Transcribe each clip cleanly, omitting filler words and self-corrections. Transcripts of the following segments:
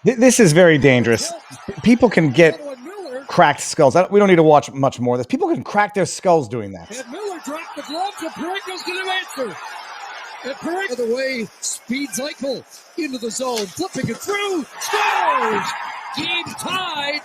This is very dangerous. People can get cracked skulls. We don't need to watch much more of this. People can crack their skulls doing that. And Miller dropped the gloves, and Perico's going to answer. And Perico, the way, speeds Eichel into the zone, flipping it through, scores! Game tied.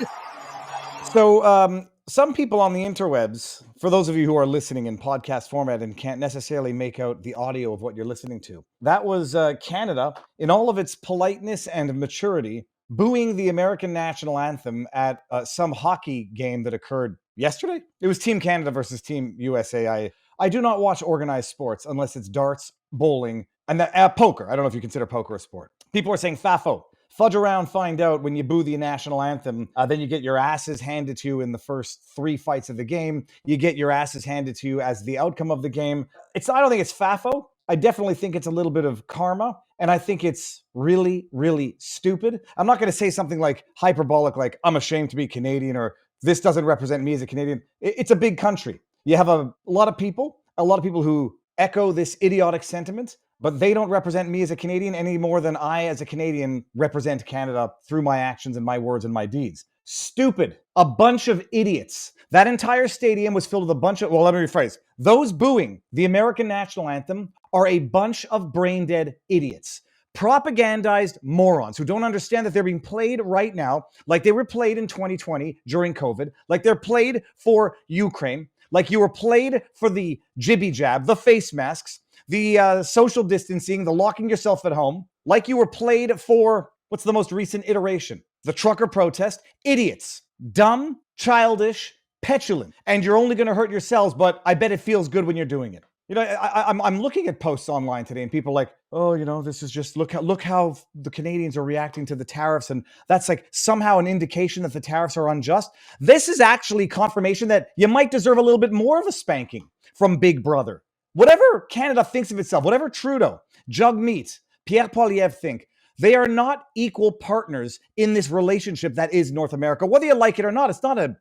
So some people on the interwebs, for those of you who are listening in podcast format and can't necessarily make out the audio of what you're listening to, that was Canada, in all of its politeness and maturity, booing the American national anthem at some hockey game that occurred yesterday. It was Team Canada versus Team USA. I do not watch organized sports unless it's darts, bowling, and poker. I don't know if you consider poker a sport. People are saying FAFO. Fudge around, find out when you boo the national anthem. Then you get your asses handed to you in the first 3 fights of the game. You get your asses handed to you as the outcome of the game. I don't think it's FAFO. I definitely think it's a little bit of karma. And I think it's really, really stupid. I'm not going to say something like hyperbolic, like I'm ashamed to be Canadian or this doesn't represent me as a Canadian. It's a big country. You have a lot of people who echo this idiotic sentiment, but they don't represent me as a Canadian any more than I, as a Canadian, represent Canada through my actions and my words and my deeds. Stupid. A bunch of idiots. That entire stadium was filled with a bunch of, well, let me rephrase. Those booing the American national anthem are a bunch of brain-dead idiots. Propagandized morons who don't understand that they're being played right now like they were played in 2020 during COVID, like they're played for Ukraine, like you were played for the jibby jab, the face masks, the social distancing, the locking yourself at home, like you were played for, what's the most recent iteration? The trucker protest. Idiots. Dumb, childish, petulant. And you're only going to hurt yourselves, but I bet it feels good when you're doing it. You know, I'm looking at posts online today and people are like, oh, you know, this is just, look how the Canadians are reacting to the tariffs. And that's like somehow an indication that the tariffs are unjust. This is actually confirmation that you might deserve a little bit more of a spanking from Big Brother. Whatever Canada thinks of itself, whatever Trudeau, Jagmeet, Pierre Poilievre think, they are not equal partners in this relationship that is North America. Whether you like it or not, it's not an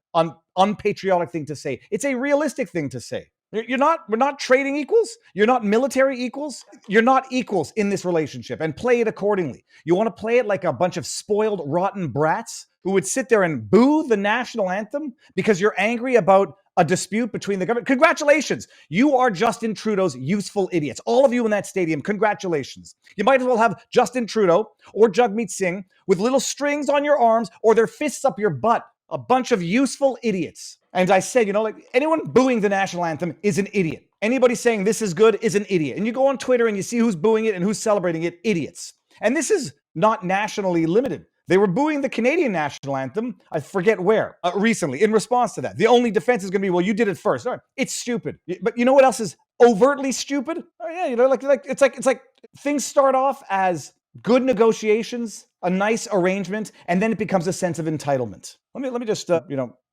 unpatriotic thing to say. It's a realistic thing to say. We're not trading equals. You're not military equals. You're not equals in this relationship, and play it accordingly. You want to play it like a bunch of spoiled, rotten brats who would sit there and boo the national anthem because you're angry about a dispute between the government. Congratulations. You are Justin Trudeau's useful idiots. All of you in that stadium, congratulations. You might as well have Justin Trudeau or Jagmeet Singh with little strings on your arms or their fists up your butt. A bunch of useful idiots. And I said, you know, like anyone booing the national anthem is an idiot. Anybody saying this is good is an idiot. And you go on Twitter and you see who's booing it and who's celebrating it, idiots. And this is not nationally limited. They were booing the Canadian national anthem, I forget where, recently, in response to that. The only defense is going to be, well, you did it first. All right, it's stupid. But you know what else is overtly stupid? Oh yeah, you know, like it's like things start off as good negotiations, a nice arrangement, and then it becomes a sense of entitlement. Let me just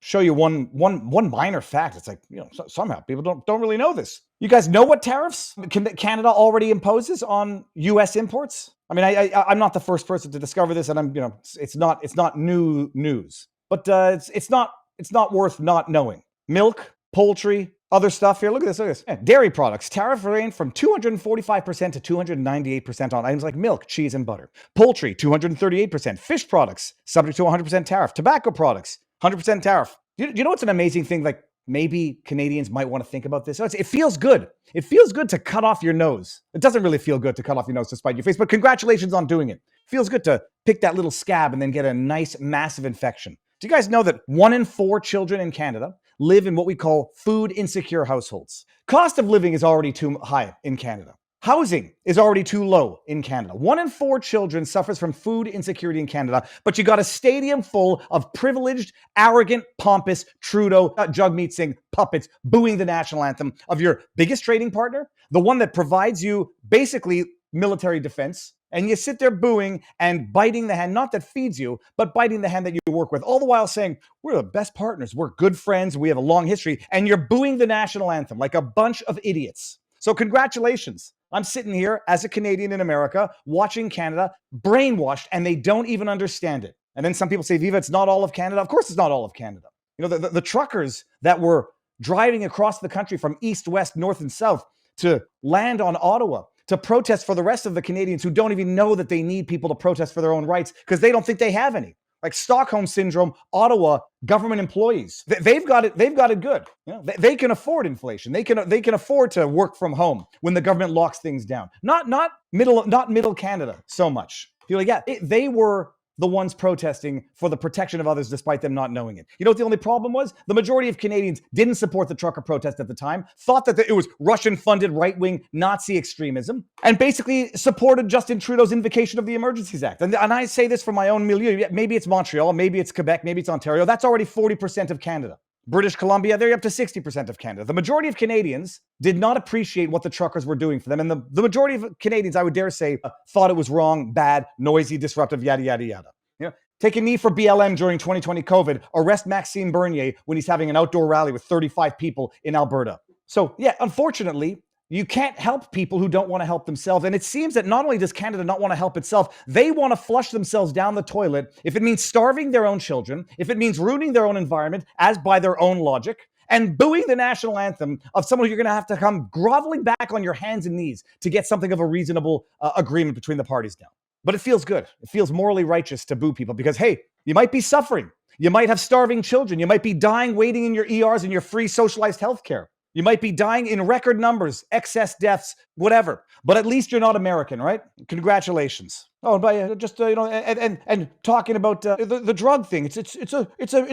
show you one minor fact. It's like, somehow people don't really know this. You guys know what tariffs Canada already imposes on U.S. imports? I mean, I'm not the first person to discover this, and it's not new news, but it's not worth not knowing. Milk, poultry, other stuff here. Look at this. Yeah, dairy products. Tariff range from 245% to 298% on items like milk, cheese, and butter. Poultry, 238%. Fish products, subject to 100% tariff. Tobacco products, 100% tariff. Do you know what's an amazing thing? Like, maybe Canadians might want to think about this. It feels good. It feels good to cut off your nose. It doesn't really feel good to cut off your nose to spite your face, but congratulations on doing it. It feels good to pick that little scab and then get a nice, massive infection. Do you guys know that 1 in 4 children in Canada live in what we call food insecure households? Cost of living is already too high in Canada. Housing is already too low in Canada. 1 in 4 children suffers from food insecurity in Canada, but you got a stadium full of privileged, arrogant, pompous Trudeau, Jagmeet Singh puppets booing the national anthem of your biggest trading partner, the one that provides you basically military defense. And you sit there booing and biting the hand, not that feeds you, but biting the hand that you work with, all the while saying, we're the best partners, we're good friends, we have a long history, and you're booing the national anthem like a bunch of idiots. So congratulations. I'm sitting here as a Canadian in America, watching Canada brainwashed, and they don't even understand it. And then some people say, Viva, it's not all of Canada. Of course it's not all of Canada. You know, the truckers that were driving across the country from east, west, north, and south to land on Ottawa, to protest for the rest of the Canadians who don't even know that they need people to protest for their own rights because they don't think they have any. Like Stockholm Syndrome, Ottawa, government employees. They've got it good. You know, they can afford inflation. They can afford to work from home when the government locks things down. Not middle Canada so much. You're like, yeah, they were the ones protesting for the protection of others despite them not knowing it. You know what the only problem was? The majority of Canadians didn't support the trucker protest at the time, thought that it was Russian-funded right-wing Nazi extremism, and basically supported Justin Trudeau's invocation of the Emergencies Act. And I say this from my own milieu. Maybe it's Montreal, maybe it's Quebec, maybe it's Ontario. That's already 40% of Canada. British Columbia, they're up to 60% of Canada. The majority of Canadians did not appreciate what the truckers were doing for them. And the majority of Canadians, I would dare say, thought it was wrong, bad, noisy, disruptive, yada, yada, yada. You know, take a knee for BLM during 2020 COVID. Arrest Maxime Bernier when he's having an outdoor rally with 35 people in Alberta. So, yeah, unfortunately, you can't help people who don't want to help themselves. And it seems that not only does Canada not want to help itself, they want to flush themselves down the toilet if it means starving their own children, if it means ruining their own environment, as by their own logic, and booing the national anthem of someone who you're going to have to come groveling back on your hands and knees to get something of a reasonable agreement between the parties now. But it feels good. It feels morally righteous to boo people because, hey, you might be suffering. You might have starving children. You might be dying waiting in your ERs and your free socialized health care. You might be dying in record numbers, excess deaths, whatever. But at least you're not American, right? Congratulations. Oh, but just and talking about the drug thing, it's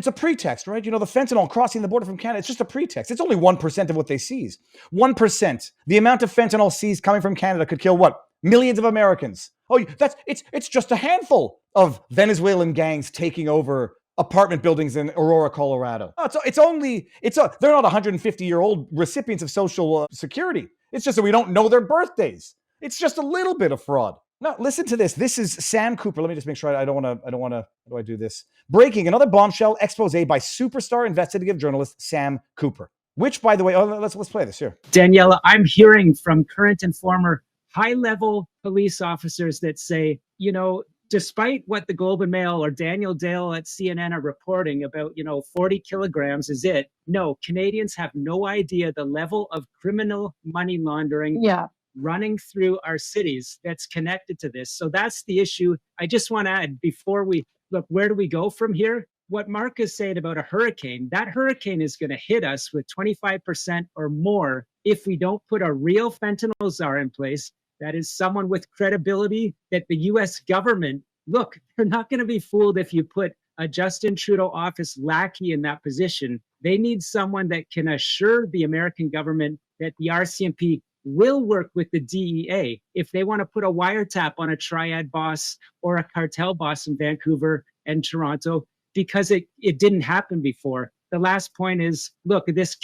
a pretext, right? You know, the fentanyl crossing the border from Canada, it's just a pretext. It's only 1% of what they seize. 1%. The amount of fentanyl seized coming from Canada could kill what? Millions of Americans. Oh, it's just a handful of Venezuelan gangs taking over apartment buildings in Aurora, Colorado. Oh, they're not 150-year-old recipients of Social Security. It's just that we don't know their birthdays. It's just a little bit of fraud. Now, listen to this. This is Sam Cooper. Let me just make sure I don't want to, how do I do this? Breaking, another bombshell expose by superstar investigative journalist Sam Cooper. Which, by the way, let's play this here. Daniela, I'm hearing from current and former high-level police officers that say, you know, despite what the Globe and Mail or Daniel Dale at CNN are reporting about, 40 kilograms is it. No, Canadians have no idea the level of criminal money laundering running through our cities that's connected to this. So that's the issue. I just want to add before we look, where do we go from here? What Mark is saying about a hurricane, that hurricane is going to hit us with 25% or more if we don't put a real fentanyl czar in place. That is someone with credibility that the U.S. government, look, they're not going to be fooled if you put a Justin Trudeau office lackey in that position. They need someone that can assure the American government that the RCMP will work with the DEA if they want to put a wiretap on a triad boss or a cartel boss in Vancouver and Toronto, because it didn't happen before. The last point is, look, this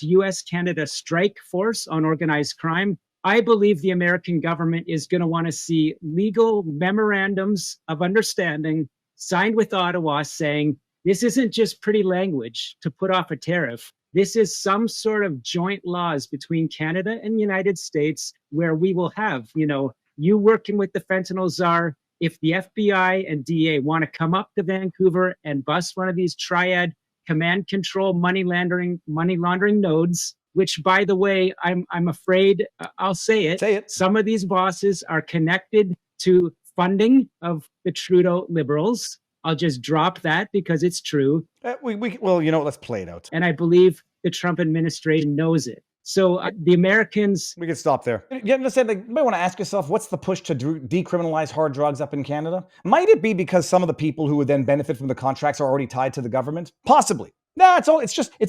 U.S.-Canada strike force on organized crime, I believe the American government is going to want to see legal memorandums of understanding signed with Ottawa saying this isn't just pretty language to put off a tariff. This is some sort of joint laws between Canada and the United States where we will have, you working with the fentanyl czar. If the FBI and DEA want to come up to Vancouver and bust one of these triad command control money laundering nodes, which, by the way, I'm afraid I'll say it. Some of these bosses are connected to funding of the Trudeau Liberals. I'll just drop that because it's true. Let's play it out. And I believe the Trump administration knows it. So the Americans... We can stop there. You understand, you might want to ask yourself, what's the push to decriminalize hard drugs up in Canada? Might it be because some of the people who would then benefit from the contracts are already tied to the government? Possibly. No, it's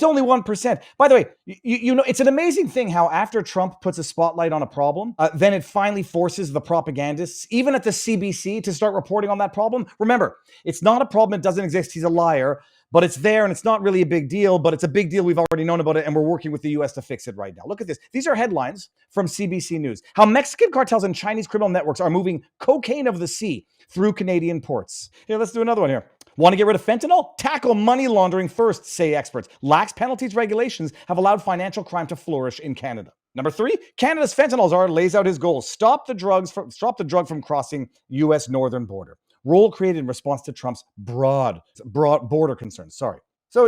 only 1%. By the way, it's an amazing thing how after Trump puts a spotlight on a problem, then it finally forces the propagandists, even at the CBC, to start reporting on that problem. Remember, it's not a problem. It doesn't exist. He's a liar. But it's there, and it's not really a big deal, but it's a big deal. We've already known about it, and we're working with the U.S. to fix it right now. Look at this. These are headlines from CBC News. How Mexican cartels and Chinese criminal networks are moving cocaine of the sea through Canadian ports. Here, let's do another one here. Want to get rid of fentanyl? Tackle money laundering first, say experts. Lax penalties regulations have allowed financial crime to flourish in Canada. Number 3, Canada's fentanyl czar lays out his goals. Stop the drug from crossing U.S. northern border. Rule created in response to Trump's broad border concerns. So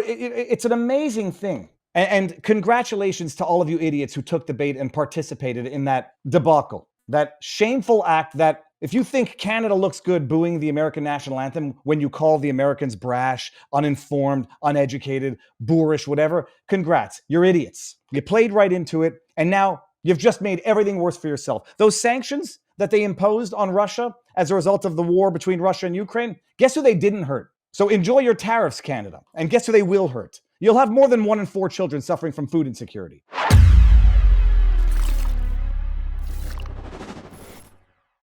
it's an amazing thing. And congratulations to all of you idiots who took the bait and participated in that debacle. That shameful act that if you think Canada looks good booing the American national anthem when you call the Americans brash, uninformed, uneducated, boorish, whatever, congrats. You're idiots. You played right into it, and now you've just made everything worse for yourself. Those sanctions that they imposed on Russia as a result of the war between Russia and Ukraine, guess who they didn't hurt? So enjoy your tariffs, Canada. And guess who they will hurt? You'll have more than 1 in 4 children suffering from food insecurity.